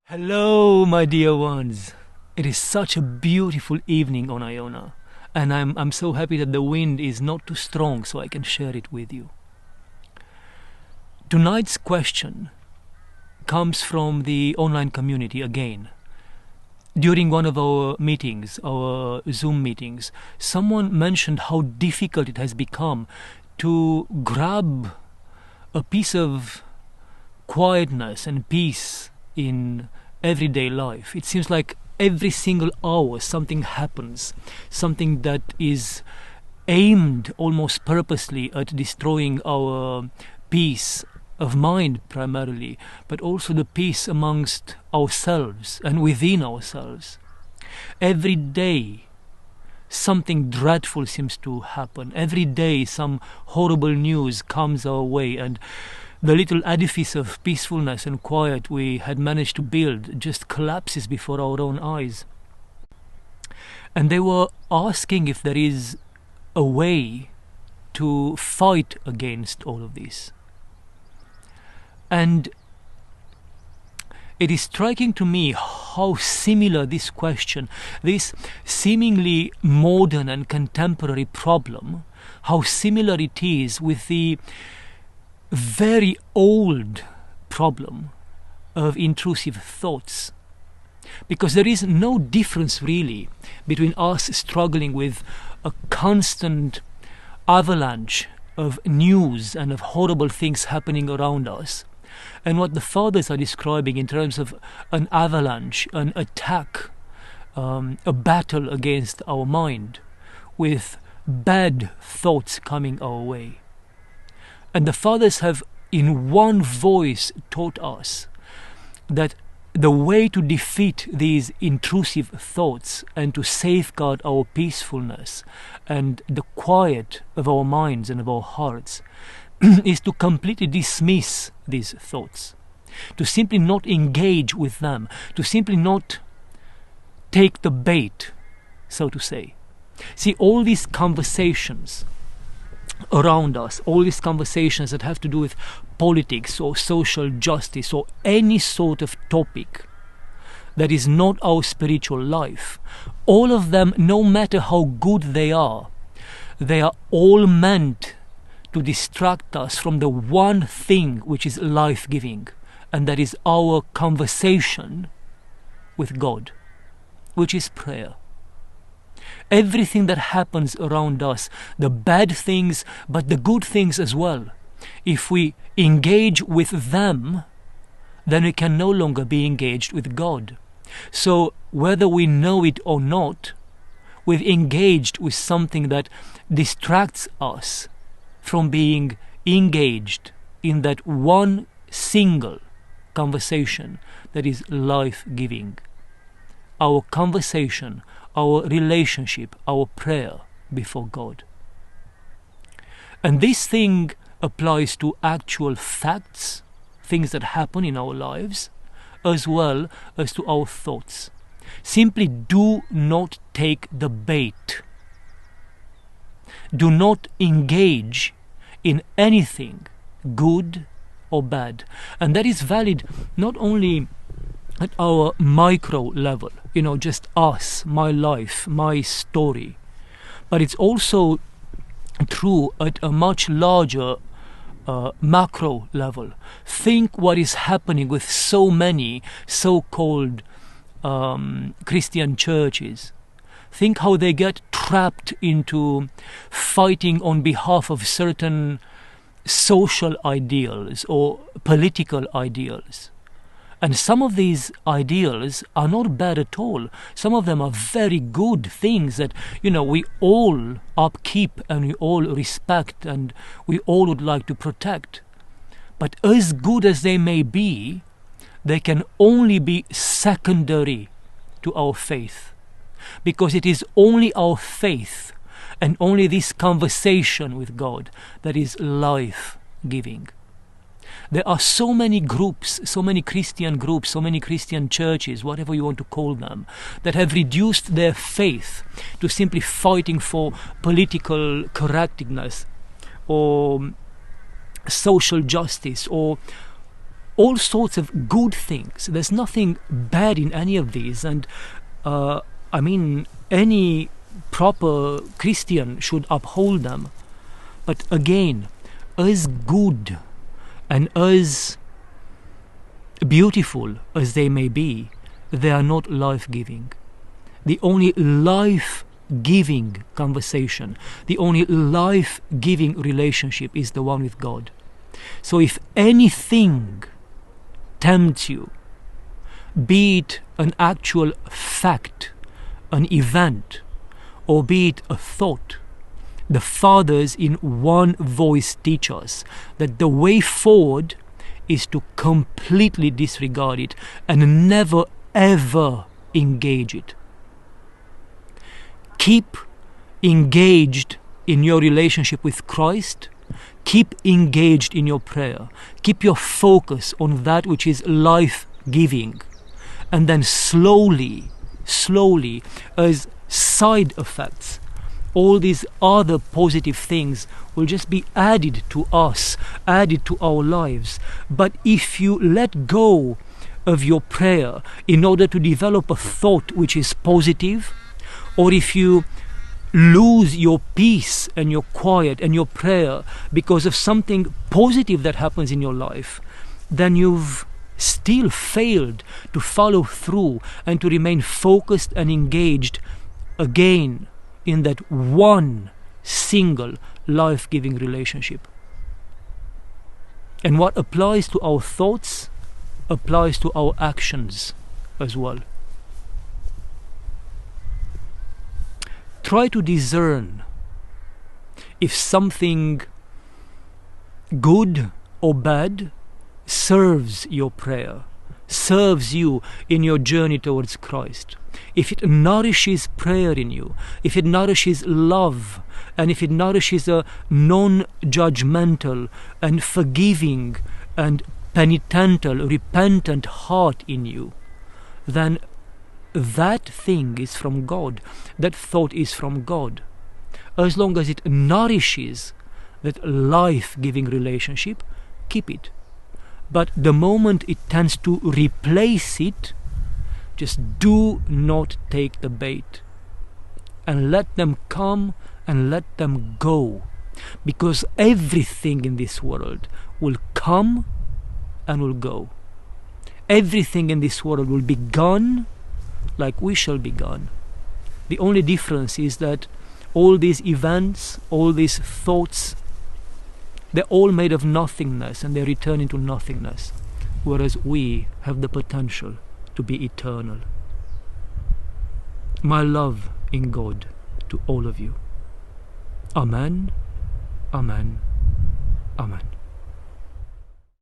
Hello, my dear ones. It is such a beautiful evening on Iona, and I'm so happy that the wind is not too strong so I can share it with you. Tonight's question comes from the online community again. During one of our meetings, our Zoom meetings, someone mentioned how difficult it has become to grab a piece of quietness and peace in everyday life. It seems like every single hour something happens, something that is aimed almost purposely at destroying our peace of mind primarily, but also the peace amongst ourselves and within ourselves. Every day something dreadful seems to happen. Every day some horrible news comes our way, and the little edifice of peacefulness and quiet we had managed to build just collapses before our own eyes. And they were asking if there is a way to fight against all of this. And it is striking to me how similar this question, this seemingly modern and contemporary problem, how similar it is with the very old problem of intrusive thoughts. Because there is no difference really between us struggling with a constant avalanche of news and of horrible things happening around us, and what the fathers are describing in terms of an avalanche, an attack, a battle against our mind, with bad thoughts coming our way. And the fathers have in one voice taught us that the way to defeat these intrusive thoughts and to safeguard our peacefulness and the quiet of our minds and of our hearts is to completely dismiss these thoughts, to simply not engage with them, to simply not take the bait, so to say. See, all these conversations around us, all these conversations that have to do with politics or social justice or any sort of topic that is not our spiritual life, all of them, no matter how good they are all meant to distract us from the one thing which is life-giving, and that is our conversation with God, which is prayer. Everything that happens around us, the bad things, but the good things as well, if we engage with them, then we can no longer be engaged with God. So whether we know it or not, we've engaged with something that distracts us from being engaged in that one single conversation that is life-giving. Our conversation, our relationship, our prayer before God. And this thing applies to actual facts, things that happen in our lives, as well as to our thoughts. Simply do not take the bait. Do not engage in anything, good or bad. And that is valid not only at our micro level, just us, my life, my story, but it's also true at a much larger macro level. Think what is happening with so many so-called Christian churches. Think how they get trapped into fighting on behalf of certain social ideals or political ideals. And some of these ideals are not bad at all. Some of them are very good things that, we all upkeep and we all respect and we all would like to protect. But as good as they may be, they can only be secondary to our faith. Because it is only our faith and only this conversation with God that is life-giving. There are so many groups, so many Christian groups, so many Christian churches, whatever you want to call them, that have reduced their faith to simply fighting for political correctness or social justice or all sorts of good things. There's nothing bad in any of these, and I mean, any proper Christian should uphold them. But again, as good and as beautiful as they may be, they are not life-giving. The only life-giving conversation, the only life-giving relationship is the one with God. So if anything tempts you, be it an actual fact, an event, or be it a thought, the Fathers in one voice teach us that the way forward is to completely disregard it and never ever engage it. Keep engaged in your relationship with Christ. Keep engaged in your prayer. Keep your focus on that which is life-giving. And then slowly, as side effects, all these other positive things will just be added to us, added to our lives. But if you let go of your prayer in order to develop a thought which is positive, or if you lose your peace and your quiet and your prayer because of something positive that happens in your life, then you've still failed to follow through and to remain focused and engaged again in that one single life-giving relationship. And what applies to our thoughts applies to our actions as well. Try to discern if something good or bad serves your prayer, serves you in your journey towards Christ. If it nourishes prayer in you, if it nourishes love, and if it nourishes a non-judgmental and forgiving and penitential, repentant heart in you, then that thing is from God. That thought is from God. As long as it nourishes that life-giving relationship, keep it. But the moment it tends to replace it, just do not take the bait. And let them come and let them go. Because everything in this world will come and will go. Everything in this world will be gone like we shall be gone. The only difference is that all these events, all these thoughts, they're all made of nothingness and they return into nothingness, whereas we have the potential to be eternal. My love in God to all of you. Amen, amen, amen.